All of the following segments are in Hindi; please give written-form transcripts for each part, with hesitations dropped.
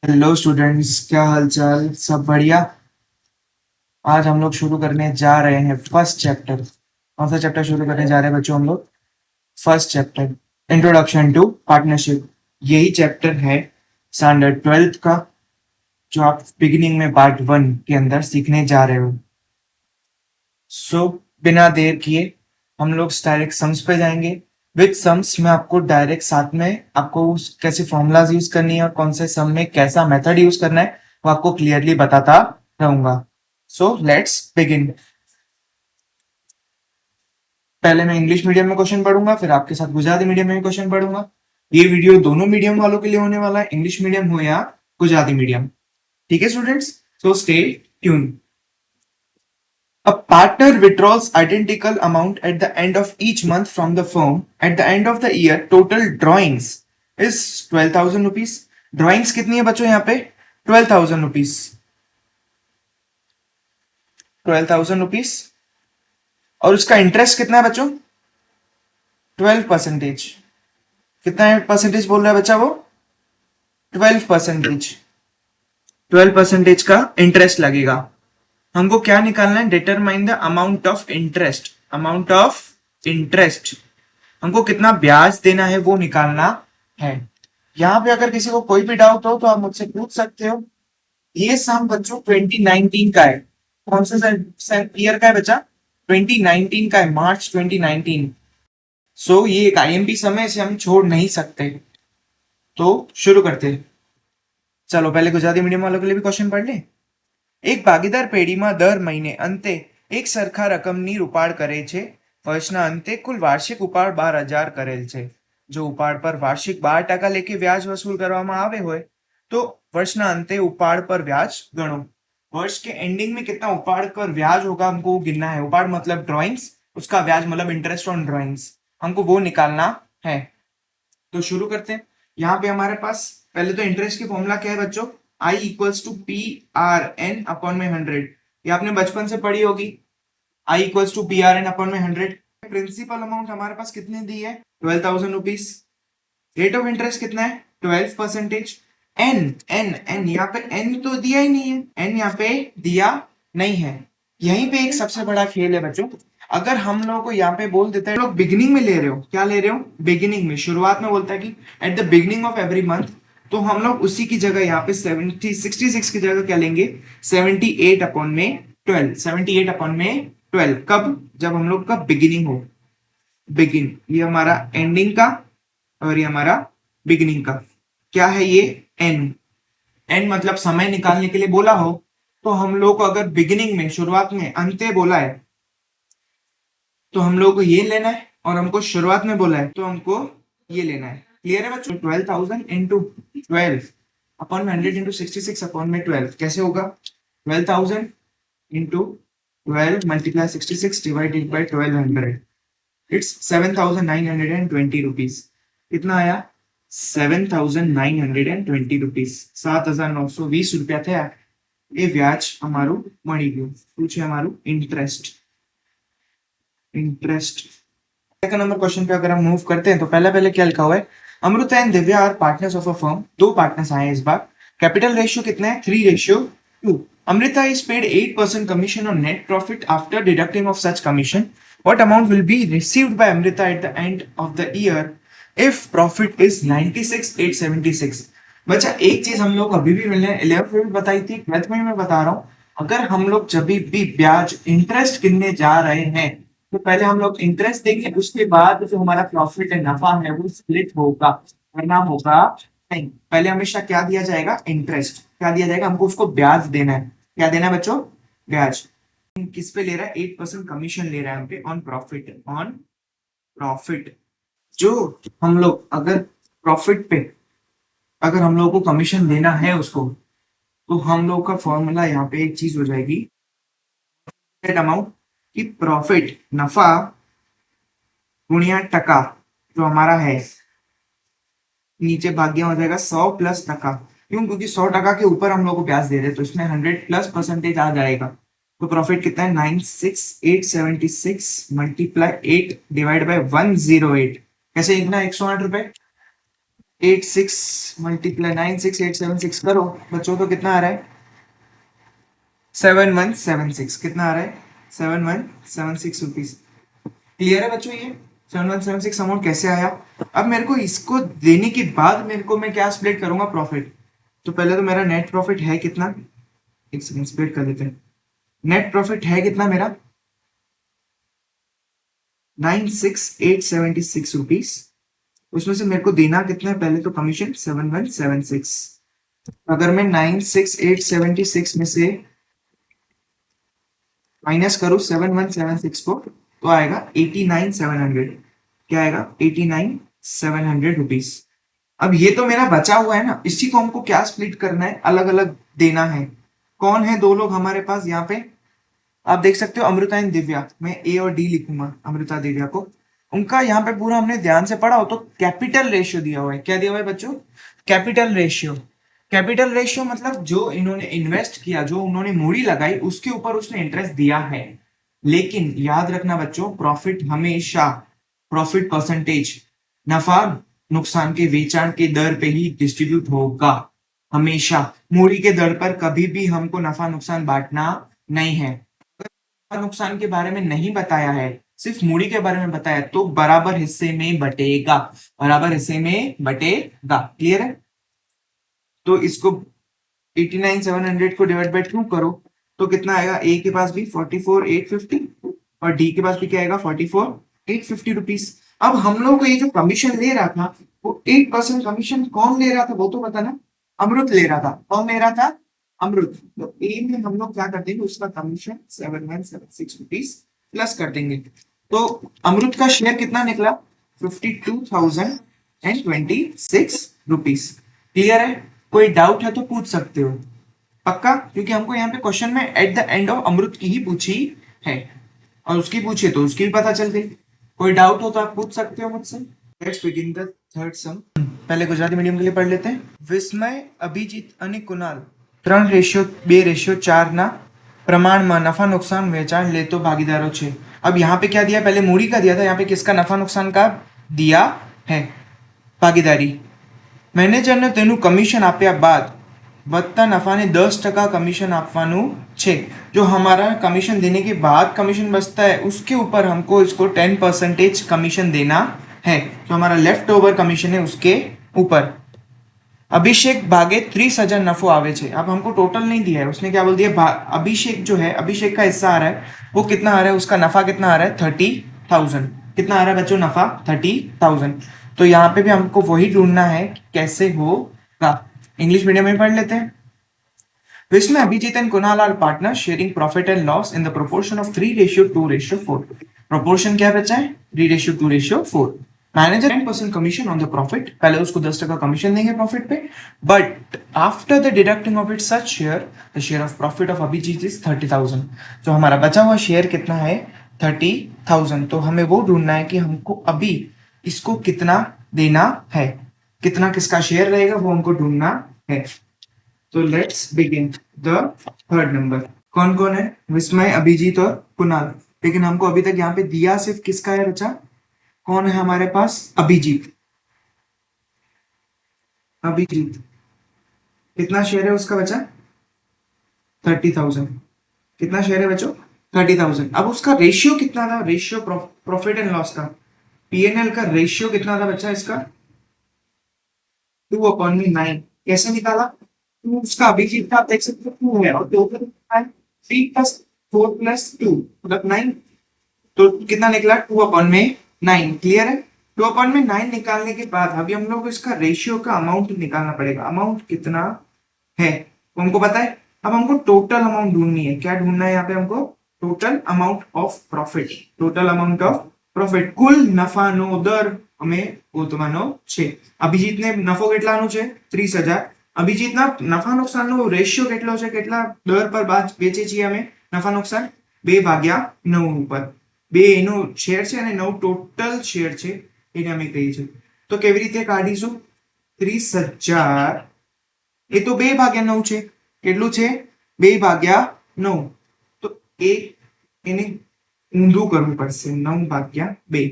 हेलो स्टूडेंट्स, क्या हालचाल? सब बढ़िया। आज हम लोग शुरू करने जा रहे हैं फर्स्ट चैप्टर। कौन सा चैप्टर शुरू करने जा रहे हैं बच्चों हम लोग? First chapter, introduction to partnership. यही चैप्टर है स्टैंडर्ड 12th का, जो आप बिगिनिंग में पार्ट 1 के अंदर सीखने जा रहे हो। सो बिना देर किए हम लोग डायरेक्ट सम्स पे जाएंगे। विद सम्स में आपको डायरेक्ट साथ में आपको कैसे फॉर्मूलाज यूज करनी है और कौन से सम में कैसा मेथड यूज करना है वो आपको क्लियरली बताता रहूंगा। So let's begin. पहले मैं इंग्लिश मीडियम में क्वेश्चन पढ़ूंगा, फिर आपके साथ गुजराती मीडियम में भी क्वेश्चन पढ़ूंगा। ये वीडियो दोनों मीडियम वालों के लिए होने वाला है, इंग्लिश मीडियम हो या गुजराती मीडियम। ठीक है students, so stay tune. A partner withdraws identical amount at the end of each month from the firm. At the end of the year, total drawings is 12,000 rupees. Drawings कितनी है बच्चों यहाँ पे? 12,000 rupees. 12,000 rupees. और उसका इंटरेस्ट कितना है बच्चों? 12%। कितना है परसेंटेज बोल रहा है बच्चा वो? 12%। 12% का इंटरेस्ट लगेगा। हमको क्या निकालना है? Determine the amount of interest. Amount of interest, हमको कितना ब्याज देना है वो निकालना है। यहाँ पे अगर किसी को कोई भी डाउट हो तो आप मुझसे पूछ सकते हो। ये सम बच्चों 2019 का है। कौन सा ईयर का है बच्चा? 2019 का है, मार्च 2019। सो ये एक आईएमपी सम है, इसे हम छोड़ नहीं सकते। तो शुरू करते हैं। चलो पहले गुजराती मीडियम वालों के लिए भी क्वेश्चन पढ़ ले। એક ભાગીદાર પેઢીમાં દર મહિને અંતે એક સરખા રકમની ઉપાડ કરે છે। વર્ષના અંતે કુલ વાર્ષિક ઉપાડ 12,000 કરેલ છે। જો ઉપાડ પર વાર્ષિક 12% લેખે વ્યાજ વસૂલ કરવામાં આવે હોય तो वर्षना अंते उपाड़ पर ब्याज गणो। वर्ष के एंडिंग में कितना उपाड़ पर ब्याज होगा हमको गिनना है। उपाड़ मतलब ड्राइंग्स, उसका ब्याज मतलब इंटरेस्ट ऑन ड्राइंग्स, हमको वो निकालना है। तो शुरू करते हैं। यहाँ पे हमारे पास पहले तो इंटरेस्ट की फॉर्मूला क्या है बच्चों? I equals to P R N upon में 100। ये आपने बचपन से पढ़ी होगी। I equals to P R N upon में 100। प्रिंसिपल अमाउंट हमारे पास कितने दी है? 12,000 रुपीज। रेट ऑफ इंटरेस्ट कितना है? 12%। एन एन एन यहाँ पे एन तो दिया ही नहीं है, एन यहाँ पे दिया नहीं है। यहीं पे एक सबसे बड़ा खेल है बच्चों। अगर हम लोगों को यहाँ पे बोल देता है, लोग बिगिनिंग में ले रहे हो, क्या ले रहे हो? बिगिनिंग में, शुरुआत में बोलता है कि at the beginning of every month, तो हम लोग उसी की जगह यहाँ पे 66 की जगह क्या लेंगे? 78 अपॉन में 12। 78 अपॉन में 12 कब? जब हम लोग का बिगिनिंग हो। बिगिन, ये हमारा एंडिंग का और ये हमारा बिगिनिंग का। क्या है ये? एन। एन मतलब समय निकालने के लिए बोला हो तो हम लोग को अगर बिगिनिंग में, शुरुआत में अंत्य बोला है तो हम लोग को ये लेना है, और हमको शुरुआत में बोला है तो हमको ये लेना है। क्लियर है बच्चों? 12,000 इंटू 12 अपॉन में 100 इंटू 66 अपॉन में 12 कैसे होगा? 12,000 into 12 multiply 66 divided by 1200, it's 7,920 rupees. कितना आया? 7,920 रुपीज। 7,920 रुपया थे। ये व्याज हमारू मળી ગયું। શું છે हमारू? Interest. Interest. Second number question पे अगर हम मूव करते हैं तो पहले क्या लिखा हुआ है? Amrita and Divya are partners of a firm. दो पार्टनर्स आए इस बार। कैपिटल रेशियो कितना है? 3:2। Amrita is paid 8% commission on net profit after deducting of such commission. What amount will be received by Amrita at the end of the year if profit is 96,876? बच्चा एक चीज हम लोग अभी भी मिलने 11th में भी बताई थी, 12th में मैं बता रहा हूँ। अगर हम लोग जब भी ब्याज इंटरेस्ट गिनने जा रहे हैं तो पहले हम लोग इंटरेस्ट देंगे, उसके बाद जो हमारा प्रॉफिट है, नफा है, वो स्प्लिट होगा, वरना होगा नहीं। पहले हमेशा क्या दिया जाएगा? इंटरेस्ट। क्या दिया जाएगा? हमको उसको ब्याज देना है। क्या देना है बच्चों? ब्याज। किस पे ले रहा है? 8% कमीशन ले रहा है हमपे ऑन प्रॉफिट। ऑन प्रॉफिट, जो हम लोग अगर प्रॉफिट पे अगर हम लोग को कमीशन देना है उसको, तो हम लोग का फॉर्मूला यहाँ पे एक चीज हो जाएगी, अमाउंट की प्रॉफिट, नफा गुणिया टका जो हमारा है, नीचे भाग्य हो जाएगा 100 प्लस टका। क्यों? क्योंकि 100% के ऊपर हम लोग को ब्याज दे रहे हैं तो इसमें 100 प्लस परसेंटेज आ जाएगा। तो प्रॉफिट कितना है? 96,876 मल्टीप्लाई 8 डिवाइड बाय 108। कैसे? इतना 108 रुपए। 86 मल्टीप्लाई 96876 करो बच्चों, तो कितना आ रहा है? 7176। कितना आ रहा है? 7176 रुपीज। क्लियर है बच्चों? ये 7176 अमाउंट कैसे आया? अब मेरे को इसको देने के बाद मेरे को मैं क्या स्प्लिट करूंगा? प्रॉफिट। तो पहले तो मेरा नेट प्रॉफिट है कितना? एक सेकंड, स्प्लिट कर लेते हैं। नेट प्रॉफिट है कितना मेरा? 96876 रुपीज। उसमें से मेरे को देना कितना है? पहले तो कमीशन 7176। अगर मैं 96876 में से माइनस करूं 7176 को, तो आएगा 89700। क्या आएगा? 89700 रुपीज। अब ये तो मेरा बचा हुआ है ना, इसी को हमको क्या स्प्लिट करना है? अलग अलग देना है। कौन है दो लोग हमारे पास यहाँ पे? आप देख सकते हो, अमृता एंड दिव्या। मैं ए और डी लिखूंगा अमृता दिव्या को। उनका यहाँ पे पूरा हमने ध्यान से पढ़ा हो तो कैपिटल रेशियो दिया हुआ है। क्या दिया हुआ है बच्चों? Capital ratio. कैपिटल रेशियो मतलब जो इन्होंने इन्वेस्ट किया, जो उन्होंने मूड़ी लगाई, उसके ऊपर उसने इंटरेस्ट दिया है। लेकिन याद रखना बच्चों, प्रॉफिट हमेशा, प्रॉफिट परसेंटेज, नफा नुकसान के वेचाण के दर पे ही डिस्ट्रीब्यूट होगा। हमेशा मूड़ी के दर पर कभी भी हमको नफा नुकसान बांटना नहीं है। नुकसान के बारे में नहीं बताया है, सिर्फ मूड़ी के बारे में बताया, तो बराबर हिस्से में बटेगा। बराबर हिस्से में बटेगा। क्लियर है? तो इसको 89700 को डिवाइड बाय 2 करो तो कितना आएगा? ए के पास भी 44850 और डी के पास भी क्या आएगा? 44850 रुपीज। अब हम लोग को ये जो कमीशन ले रहा था, वो 8% कमीशन कौन ले रहा था वो तो पता ना? अमृत ले रहा था। कौन ले रहा था? अमृत। तो ए में हम लोग क्या कर देंगे? उसका कमीशन 7176 रुपीज प्लस कर देंगे। तो अमृत का शेयर कितना निकला? 52,026 रुपीज। क्लियर है? कोई डाउट है तो पूछ सकते हो। पक्का? क्योंकि हमको यहाँ पे क्वेश्चन में एट द एंड ऑफ अमृत की ही पूछी है, और उसकी पूछी तो उसकी भी पता चल गई। कोई डाउट हो तो आप पूछ सकते हो मुझसे। लेट्स बिगिन द थर्ड सम। पहले गुजराती मीडियम के लिए पढ़ लेते हैं। विस्मय, अभिजीत અને કુનાલ 3:2:4 ના પ્રમાણમાં નફા નુકસાન વેચાણ લેતો ભાગીદારો છે। अब यहाँ पे क्या दिया? पहले मूड़ी का दिया था, यहाँ पे किसका नफा नुकसान का दिया है? ભાગીદારી। મેનેજરને તેનું કમિશન આપ્યા બાદ વધતા નફાને 10% કમિશન આપવાનું છે। जो हमारा कमीशन देने के बाद कमीशन बचता है, उसके ऊपर हमको इसको 10% कमीशन देना है। जो हमारा लेफ्ट ओवर कमीशन है उसके ऊपर। अभिषेक भागे 30,000 नफो आवे छे। अब हमको टोटल नहीं दिया है, उसने क्या बोल दिया? अभिषेक जो है, अभिषेक का हिस्सा आ रहा है, वो कितना आ रहा है? उसका नफा कितना आ रहा है? 30,000। कितना आ रहा है बच्चों नफा? 30,000। तो यहाँ पे भी हमको वही ढूंढना है कि कैसे होगा। इंग्लिश मीडियम में पढ़ लेते हैं। Vishnu, Abhijit and Kunal are partners sharing profit and loss in the proportion of 3:2:4। Proportion क्या बचा है? 3:2:4। Manager 10% commission on the profit. पहले उसको 10% कमीशन देंगे प्रॉफिट पे, but after the deducting of it such share, the share of profit of Abhijit is 30,000। जो हमारा बचा हुआ शेयर कितना है? 30,000। तो हमें वो ढूंढना है कि हमको अभी इसको कितना देना है, कितना किसका शेयर रहेगा, वो हमको ढूंढना है। तो let's begin the third number. कौन कौन है? विस्मय, अभिजीत और कुणाल। लेकिन हमको अभी तक यहाँ पे दिया सिर्फ किसका है बच्चा? कौन है हमारे पास? अभिजीत। अभिजीत कितना शेयर है उसका बचा? 30,000। कितना शेयर है बच्चों? 30,000। अब उसका रेशियो कितना था? रेशियो प्रॉफिट एंड लॉस का, पीएनएल का रेशियो कितना था बच्चा इसका? 2/9। कैसे निकाला? उसका अभिजीत का आप देख सकते हो 2 है और टोटल 3 + 4 + 2 मतलब 9। तो कितना निकला? 2/9। क्लियर है? 2/9 निकालने के बाद अभी हम लोग को इसका रेशियो का अमाउंट निकालना पड़ेगा। अमाउंट कितना है वो हमको पता है। अब हमको टोटल अमाउंट ढूंढनी है। क्या ढूंढना है यहाँ पे हमको? Total amount of profit. Total amount of profit, कुल નફાનો દર અમે ગોતવાનો છે। અભિજીતને નફો કેટલાનો છે? 30,000। અભિજીતના નફા નુકસાનનો રેશિયો કેટલો છે? કેટલા દર પર વેચે છીએ અમે નફા નુકસાન? 2/9 ઉપર। 2 એનો શેર છે અને 9 ટોટલ શેર છે, એને અમે કહીએ છીએ। તો કેવી રીતે કાઢીશું? 30,000 એ તો 2/9 છે। કેટલું છે? 2/9। તો એને ઊંધું કરવું પડશે, 9/2।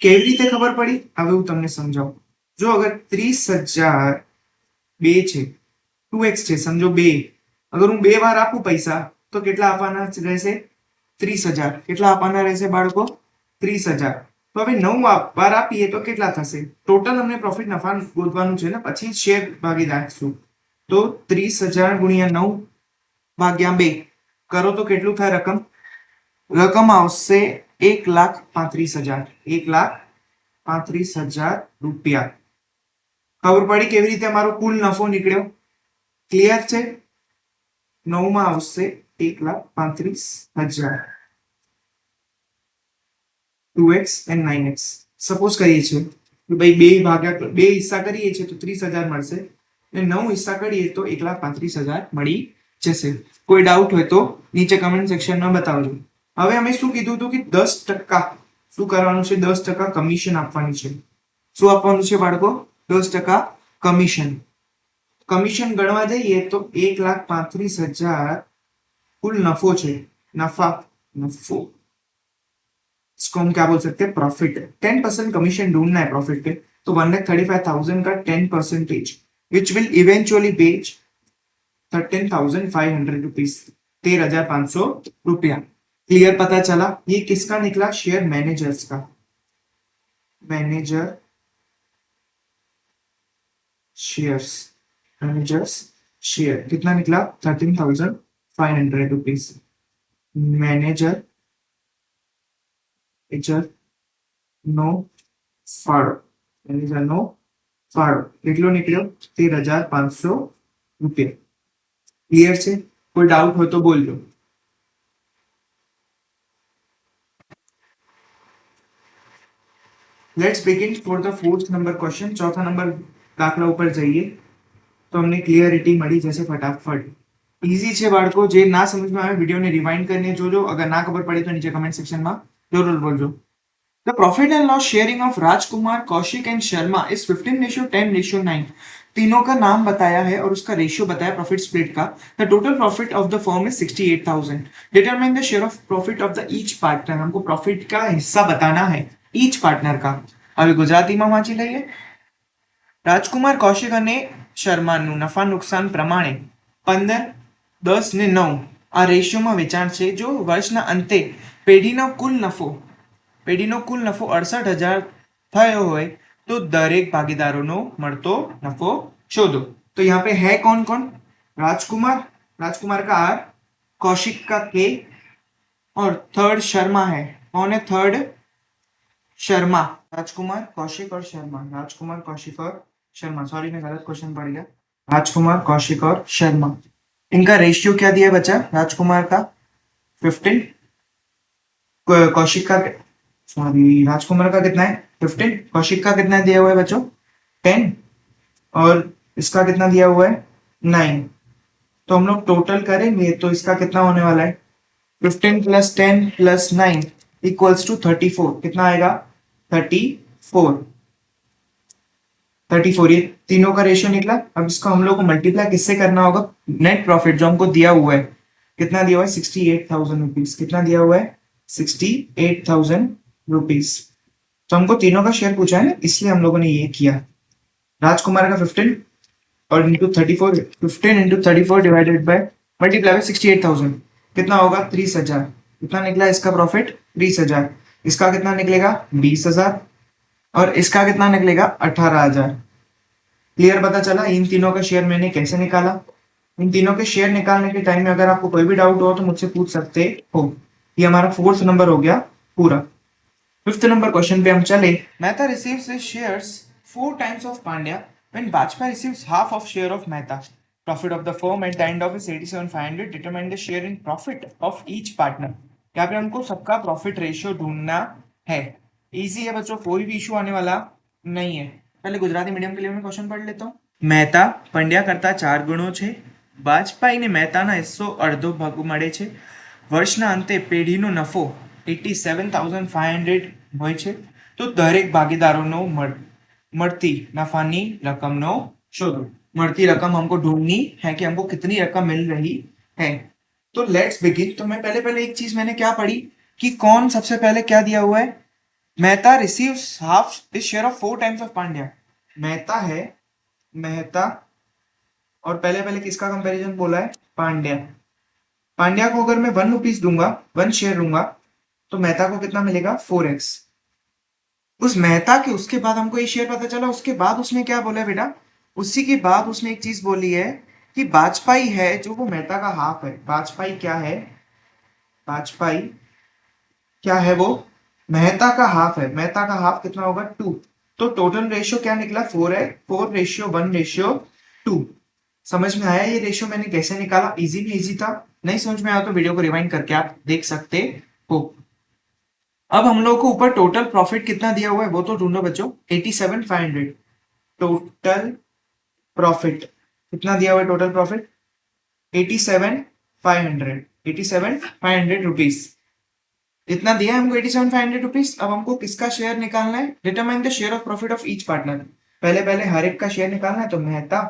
કેવી રીતે ખબર પડી? હવે હું તમને સમજાવું। જો અગર 30,000 બે છે 2x છે સમજો બે અગર હું બે વાર આપું પૈસા તો કેટલા આપવાના રહેશે 30,000 કેટલા આપવાના રહેશે બાળકો 30,000 તો હવે 9 વાર આપીએ તો કેટલા થશે ટોટલ અમને પ્રોફિટ નફા ગોતવાનું છે ને પછી શેર ભાગી નાખશું તો 30,000 ગુણ્યા 9 ભાગ્યા 2 કરો તો કેટલું થાય રકમ આવશે 1,35,000 1,35,000 રૂપિયા ખબર પડી કેવી રીતે અમારો કુલ નફો નીકળ્યો ક્લિયર છે 9 માં આવશે 1,35,000 2x and 9x સપોઝ કરીએ છીએ કે ભાઈ બે હિસ્સા કરીએ છીએ તો 30,000 મળશે અને 9 હિસ્સા કરીએ તો 1,35,000 મળી જશે કોઈ ડાઉટ હોય તો નીચે કમેન્ટ સેક્શનમાં બતાવજો હવે અમે શું કીધું હતું કે 10% શું કરવાનું છે 10% કમિશન આપવાની છે શું આપવાનું છે બાળકો 10% કમિશન ગણવા જઈએ તો 1,35,000 कुल नफो છે नफो इसको हम क्या बोल सकते हैं प्रॉफिट 10% कमीशन ढूंढना है प्रॉफिट पे तो 1,35,000 का 10% विच विल इवेंचुअली बेच 13,500 रुपीज 13,500 रुपया क्लियर पता चला ये किसका निकला शेयर मैनेजर्स का मैनेजर्स शेयर कितना निकला 13,500 रुपीज मैनेजर નો ફાળો કેટલો નીકળ્યો 13,500 રૂપિયા ક્લિયર છે કોઈ ડાઉટ હોય તો બોલજો let's begin for the fourth number question चौथा नंबर દાખલા ઉપર જઈએ તો અમને ક્લિયરિટી મળી જશે ફટાફટ ઈઝી છે બાળકો જે ના સમજમાં આવે વિડિયોને રિવાઇન્ડ કરીને જોજો અગર ના ખબર પડે તો નીચે કમેન્ટ સેક્શનમાં જરૂર બોલજો The profit and loss sharing of Rajkumar Kaushik and Sharma is 15:10:9 तीनों का नाम बताया है और उसका रेशियो बताया प्रॉफिट स्प्लिट का the total profit of the firm is 68,000 determine the share of profit of the each partner हमको प्रॉफिट का हिस्सा बताना है ईच पार्टनर का હવે ગુજરાતીમાં વાંચી લઈએ રાજકુમાર કૌશિક અને શર્માનું નફા નુકસાન પ્રમાણે 15 10 ને 9 આ રેશિયોમાં વેચાણ છે જો વર્ષના અંતે પેઢીનો કુલ નફો 68,000 થયો હોય તો દરેક ભાગીદારોનો મળતો નફો શોધો તો यहाँ पे है कौन कौन राजकुमार का आर कौशिक का के और थर्ड शर्मा है कौन है थर्ड शर्मा राजकुमार कौशिक और शर्मा सॉरी मैं गलत क्वेश्चन पढ़ गया राजकुमार कौशिक और शर्मा इनका रेशियो क्या दिया बच्चा राजकुमार का 15 कौशिक का सॉरी राजकुमार का कितना है 15 कौशिक का कितना दिया हुआ है बच्चों 10 और इसका कितना दिया हुआ है 9 तो हम लोग टोटल करेंगे तो इसका कितना होने वाला है 15 प्लस 10 प्लस 9 इक्वल्स टू 34 कितना आएगा 34 ये तीनों का रेशियो निकला अब इसको हम लोग को मल्टीप्लाई किससे करना होगा नेट प्रॉफिट जो हमको दिया हुआ है कितना दिया हुआ है 68,000 रुपीज कितना दिया हुआ है 68,000 रुपीज तो हमको तीनों का शेयर पूछा है ना इसलिए हम लोगों ने ये किया राजकुमार का 15 और into 34 15 into 34 divided by multiply by 68,000 कितना होगा 30,000 कितना निकला इसका प्रॉफिट 30,000 इसका कितना निकलेगा 20,000 और इसका कितना निकलेगा 18,000 क्लियर पता चला इन तीनों का शेयर मैंने कैसे निकाला इन तीनों के शेयर निकालने के टाइम में अगर आपको कोई भी डाउट हो तो मुझसे पूछ सकते हो ये हमारा फोर्थ नंबर हो गया पूरा फिफ्थ नंबर क्वेश्चन पे हम चले Mehta receives his shares 4 times of Pandya when Bajpayee receives half of share of Mehta profit of the firm at the end of is 87,500 determine the share in profit of each partner यहाँ पे हमको सबका प्रॉफिट रेशियो ढूंढना है इजी है बच्चों कोई भी इशू आने वाला नहीं है पहले गुजराती मीडियम के लिए मैं क्वेश्चन पढ़ लेता हूँ મહેતા પંડ્યા કરતા 4 ગણો છે બાજપાઈને મહેતાના હિસ્સો અડધો ભાગ મળે છે વર્ષના અંતે પેઢીનો નફો 87,500 હોય છે તો દરેક ભાગીદારોનો મળતી નફાની રકમનો શોધો મળતી रकम हमको ढूंढनी है कि हमको कितनी रकम मिल रही है तो लेट्स बिगिन तो मैं पहले एक चीज मैंने क्या पढ़ी कि कौन सबसे पहले क्या दिया हुआ है Mehta receives half his share of 4 times of Pandya Mehta है, मेहता, और पहले पहले किसका कंपैरिजन बोला है, पांड्या। पांड्या को अगर मैं 1 रुपीज दूंगा, 1 शेयर दूंगा, तो मेहता को कितना मिलेगा, 4x। उस मेहता के उसके बाद हमको ये शेयर पता चला, उसके बाद उसने क्या बोला है बेटा, उसी के बाद उसने एक चीज बोली है कि वाजपेयी है जो वो मेहता का हाफ है। वाजपेयी क्या है, वाजपेयी क्या है वो, मेहता का हाफ है। मेहता का हाफ कितना होगा, 2। तो टोटल रेशियो क्या निकला, 4 है, 4:1:2। समझ में आया ये रेशियो मैंने कैसे निकाला, इजी में इजी था। नहीं समझ में आया तो वीडियो को रिवाइंड करके आप देख सकते हो। अब हम लोग को ऊपर टोटल प्रॉफिट कितना दिया हुआ है वो तो ढूंढो बच्चों, 87,500। टोटल प्रॉफिट कितना दिया हुआ है, टोटल प्रॉफिट 87,500, 87,500 रुपीज इतना दिया है हमको, 87,500 रुपीज। अब हमको किसका शेयर निकालना है, determine the share of profit of each partner. पहले पहले हर एक का शेयर निकालना है, तो मेहता,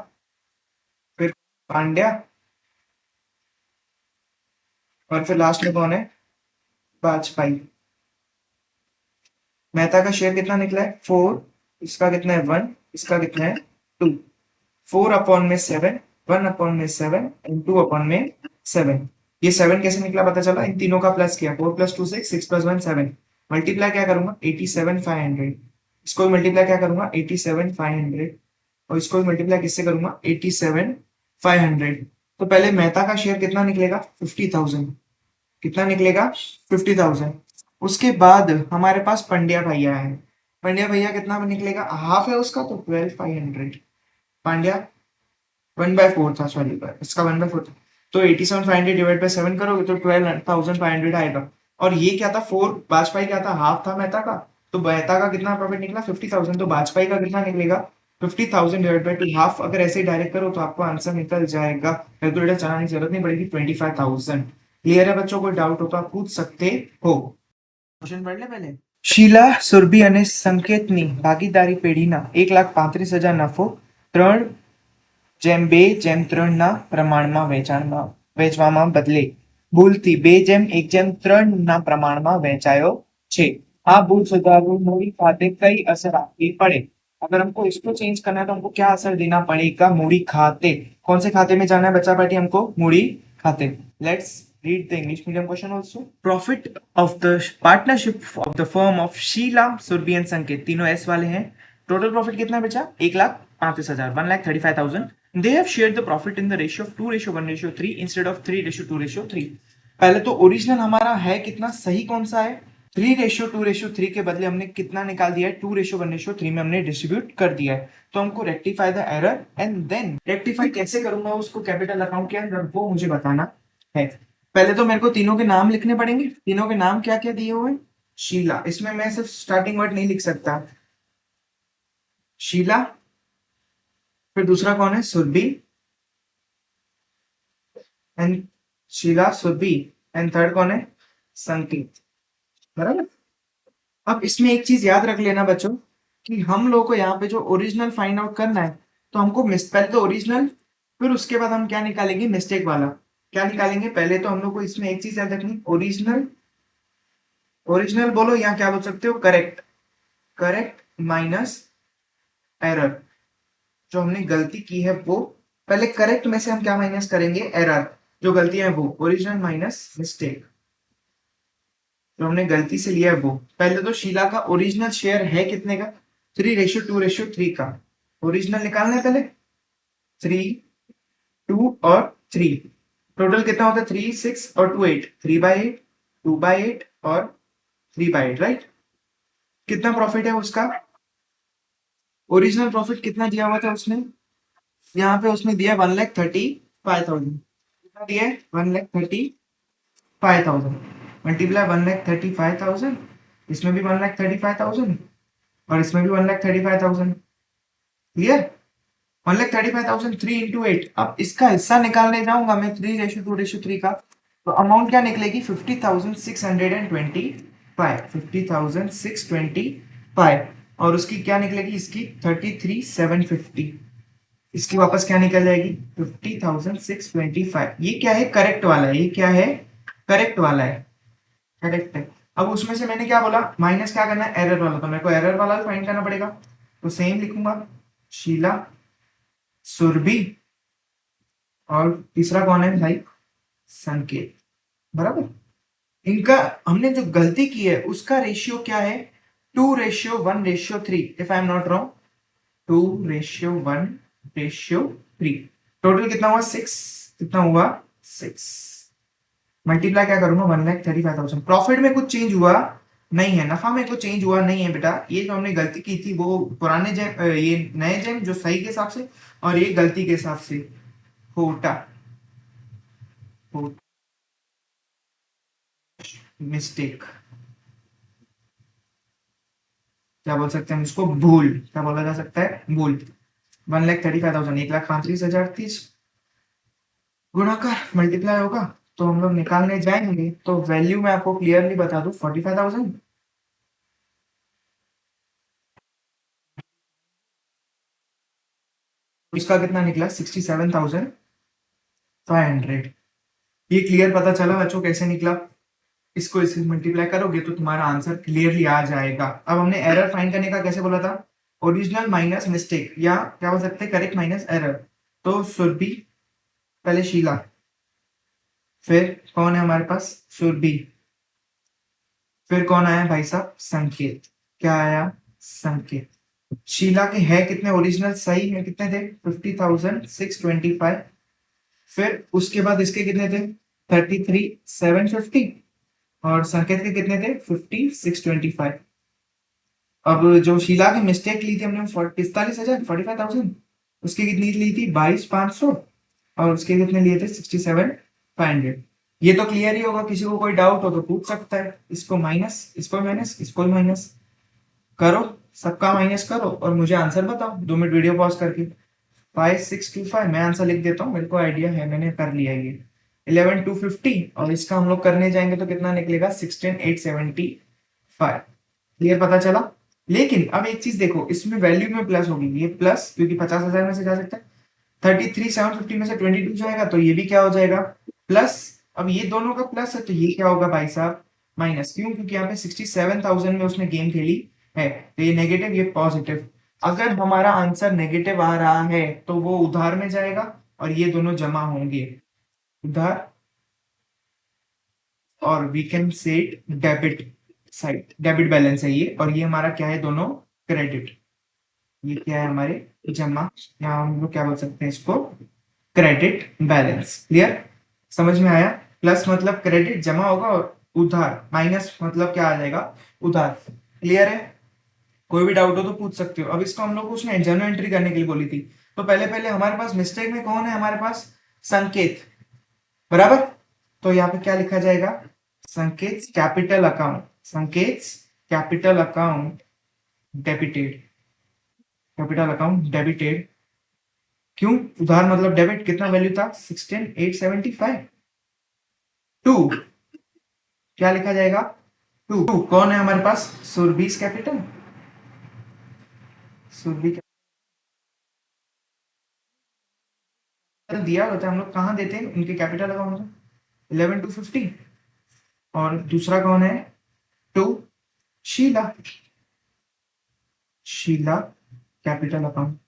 फिर पांड्या, और फिर लास्ट में कौन है, वाजपेयी। मेहता का शेयर कितना निकला है, 4, इसका कितना है 1, इसका कितना है 2। 4/7, 1/7 एंड 2/7। ये 7 कैसे निकला पता चला, इन तीनों का प्लस किया, 4+2 6, 6+1 7। मल्टीप्लाई क्या करूंगा, 87,500। इसको भी मल्टीप्लाई क्या करूंगा, 87,500, और इसको भी मल्टीप्लाई किससे करूंगा, 87,500। तो पहले मेहता का शेयर कितना निकलेगा, 50,000। कितना निकलेगा, 50,000। उसके बाद हमारे पास पंड्या भैया है। पंड्या भैया कितना निकलेगा, हाफ है उसका, तो 12,500। पांड्या 1/4 था, सॉरी इसका 1/4 था। तो 87,500 डिवाइड बाय 7 करोगे तो 12,500 आएगा। और ये क्या था, 4, वाजपेयी क्या था, हाफ था मेहता का। तो मेहता का कितना प्रॉफिट निकला, 50,000। तो वाजपेयी का कितना निकलेगा, 50,000 डिवाइड बाय 2, हाफ। अगर ऐसे ही डायरेक्ट करो तो आपको आंसर निकल जाएगा, कैलकुलेटर चलाने की जरूरत नहीं पड़ेगी, 25,000। क्लियर है बच्चों, कोई डाउट हो तो आप पूछ सकते हो। क्वेश्चन पढ़ ले पहले। શીલા, સુરભી અને સંકેતની ભાગીદારી પેઢીના 1,35,000 નફો 3:2:3 પ્રમાણમાં વેચવામાં બદલે ભૂલથી 2:1:3 પ્રમાણમાં વેચાયો છે। આ ભૂલ સુધારવું મૂડી ખાતે કઈ અસર આપવી પડે। अगर हमको इसको चेंज करना है तो हमको क्या असर देना पड़ेगा, मूडी खाते। कौन से खाते में जाना है बच्चा पार्टी, हमको मूडी खाते। Let's read the English medium question also. Profit of the partnership of the firm of Sheela, Surabhi and Sanket, तीनों एस वाले हैं। टोटल प्रॉफिट कितना बचा, 1,35,000, 1,35,000। They have shared the profit in the ratio of 2:1:3 instead of 3:2:3। पहले तो ओरिजिनल हमारा है कितना, सही कौन सा है, 3:2:3 के बदले हमने कितना निकाल दिया है, 2:1:3 में हमने डिस्ट्रीब्यूट कर दिया है। तो हमको rectify the error, and then rectify कैसे करूंगा उसको कैपिटल अकाउंट के अंदर, वो मुझे बताना है। पहले तो मेरे को तीनों के नाम लिखने पड़ेंगे। तीनों के नाम क्या क्या दिए हुए, शीला, इसमें मैं सिर्फ स्टार्टिंग वर्ड नहीं लिख सकता, शीला। फिर दूसरा कौन है, Surabhi, and Sheela, Surabhi, and third कौन है, संकेत। बराबर। अब इसमें एक चीज याद रख लेना बच्चों, कि हम लोग को यहाँ पे जो ओरिजिनल फाइंड आउट करना है, तो हमको पहले तो ओरिजिनल, फिर उसके बाद हम क्या निकालेंगे, मिस्टेक वाला। क्या निकालेंगे, पहले तो हम लोग को इसमें एक चीज याद रखनी, ओरिजिनल, ओरिजिनल बोलो या क्या बोल सकते हो, करेक्ट, करेक्ट माइनस एरर। जो हमने गलती की है वो, पहले करेक्ट में से हम क्या माइनस करेंगे, एरर। जो गलती है वो, ओरिजिनल माइनस मिस्टेक, जो हमने गलती से लिया है वो। पहले तो शीला का ओरिजिनल शेयर है कितने का, 3:2:3 का। ओरिजिनल निकालना है पहले, 3, 2 और 3। टोटल कितना होता है, 3, 6 और 2 8, 3/8, 2/8 और 3/8, राइट। कितना प्रॉफिट है उसका, ओरिजिनल प्रॉफिट कितना दिया हुआ था उसने, यहाँ पे उसने दिया 1,35,000। कितना दिया है, 1,35,000। मल्टीप्लाई 1,35,000, इसमें भी 1,35,000 और इसमें भी 1,35,000। क्लियर, 1,35,000, 3 × 8। अब इसका हिस्सा निकालने जाऊंगा मैं 3:2:3 का, तो अमाउंट क्या निकलेगी, 50,625, 50,625। और उसकी क्या निकलेगी, इसकी 33,750। इसकी वापस क्या निकल जाएगी, 50,625। ये क्या है, करेक्ट वाला है, ये क्या है, करेक्ट वाला है, करेक्ट है। अब उसमें से मैंने क्या बोला, माइनस क्या करना है, एरर वाला। तो मेरे को एरर वाला फाइंड करना पड़ेगा, तो सेम लिखूंगा, शीला, सुरभि, और तीसरा कौन है भाई? संकेत। बराबर। इनका हमने जो गलती की है उसका रेशियो क्या है? 2:1:3, if I am not wrong. 2:1:3। Total कितना हुआ? 6। कितना हुआ? 6। मल्टीप्लाई क्या करूंगा? 1,35,000। प्रॉफिट में कुछ चेंज हुआ नहीं है, नफा में कुछ चेंज हुआ नहीं है बेटा। ये जो हमने गलती की थी वो पुराने जेम, ये नए जेम जो सही के हिसाब से, और ये गलती के हिसाब से होटा मिस्टेक, क्या बोल सकते हैं इसको? भूल। क्या बोला जा सकता है? भूल। 1,35,000, 1,35,000 30 गुणाकार मल्टीप्लाई होगा तो हम लोग निकालने जाएंगे, तो वैल्यू मैं आपको क्लियरली बता दूं, 45,000। इसका कितना निकला? 67,500। ये क्लियर पता चला बच्चों कैसे निकला? इसको इससे मल्टीप्लाई करोगे तो तुम्हारा आंसर क्लियरली आ जाएगा। अब हमने एरर फाइंड करने का कैसे बोला था? ओरिजिनल माइनस मिस्टेक, या क्या बोल सकते हैं, करेक्ट माइनस एरर। तो सुरभि, पहले शीला, फिर कौन है हमारे पास? सुरभि, फिर कौन आया भाई साहब? संकेत। क्या आया? संकेत। शीला के है कितने ओरिजिनल सही है? कितने थे? 50,625। फिर उसके बाद इसके कितने थे? 33,750। और संकेत के कितने थे? 50,625। अब जो शीला की मिस्टेक ली थी हमने 45,000, 45,000, उसकी कितनी ली थी? 22,500। और उसके कितने लिए थे? 67,500। ये तो क्लियर ही होगा, किसी को कोई डाउट हो तो पूछ सकता है। इसको माइनस, इसको माइनस, इसको माइनस करो, सबका माइनस करो और मुझे आंसर बताओ 2 मिनट वीडियो पॉज करके। 5,625, मैं आंसर लिख देता हूँ, मेरे को आइडिया है, मैंने कर लिया ये। 11,250, और इसका हम लोग करने जाएंगे तो कितना निकलेगा? 16,875। क्लियर पता चला? लेकिन अब एक चीज देखो, इसमें वैल्यू में प्लस होगी, ये प्लस क्योंकि 50,000 में से जा सकता है। 33,750 में से 22 जाएगा तो ये भी क्या हो जाएगा? प्लस। अब ये दोनों का प्लस है तो ये क्या होगा भाई साहब? माइनस। क्यों? क्योंकि यहाँ पे 67,000 में उसने गेम खेली है, तो ये नेगेटिव, ये पॉजिटिव। अगर हमारा आंसर नेगेटिव आ रहा है तो वो उधार में जाएगा और ये दोनों जमा होंगे। उधार, और we can say debit side, debit balance है ये, और ये हमारा क्या है? दोनों क्रेडिट। ये क्या है? हमारे जमा, या हम लोग क्या बोल सकते हैं इसको? Credit balance. क्लियर? समझ में आया? प्लस मतलब क्रेडिट जमा होगा, और उधार माइनस मतलब क्या आ जाएगा? उधार। क्लियर है? कोई भी डाउट हो तो पूछ सकते हो। अब इसको हम लोग उसने जर्नल एंट्री करने के लिए बोली थी, तो पहले पहले हमारे पास मिस्टेक में कौन है? हमारे पास संकेत। बराबर। तो यहाँ पे क्या लिखा जाएगा? संकेत कैपिटल अकाउंट, संकेत capital account debited, capital account debited. क्यों? उधार मतलब डेबिट। कितना वैल्यू था? 16,875। टू, क्या लिखा जाएगा? टू। कौन है हमारे पास? सुरभीस कैपिटल, सुरभि कैपिटल दिया होता है, हम लोग कहाँ देते हैं? उनके कैपिटल अकाउंट में। 11,250। और दूसरा कौन है? Two, Sheela, Sheela capital account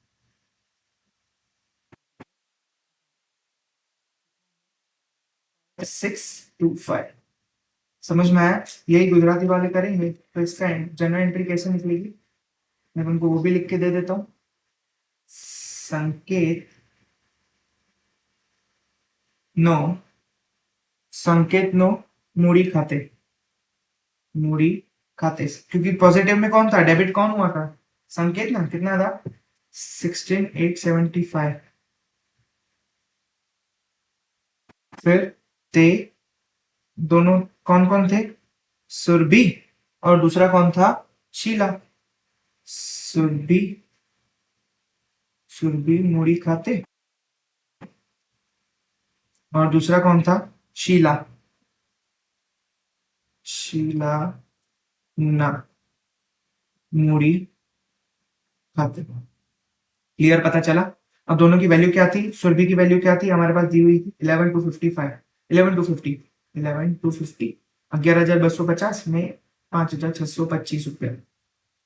625। समझ में आया? यही गुजराती वाले करेंगे तो इसका जनरल एंट्री कैसे निकलेगी? मैं उनको वो भी लिख के दे देता हूँ। संकेत नो, संकेत नो मूड़ी खाते, मूड़ी खाते, क्योंकि पॉजिटिव में कौन था? डेबिट कौन हुआ था? संकेत ना। कितना था? 16,875। फिर ते, दोनों कौन कौन थे? सुरभि, और दूसरा कौन था? शीला। सुरभि, सुरभि मूड़ी खाते, और दूसरा कौन था? शीला, शीला ना मूड़ी खाते। क्लियर पता चला? अब दोनों की वैल्यू क्या थी? सुरभि की वैल्यू क्या थी? हमारे पास दी हुई थी 11,255, 11,250, 11,250, 11,250 में 5,625 रुपया।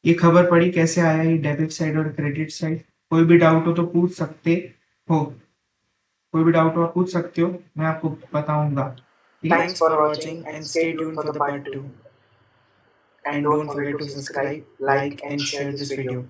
ये खबर पड़ी कैसे आया ये डेबिट साइड और क्रेडिट साइड? कोई भी डाउट हो तो पूछ सकते हो, कोई भी डाउट हो आप पूछ सकते हो, मैं आपको बताऊंगा। Thanks for watching and stay tuned for the part 2. And don't forget to subscribe, like and share this video.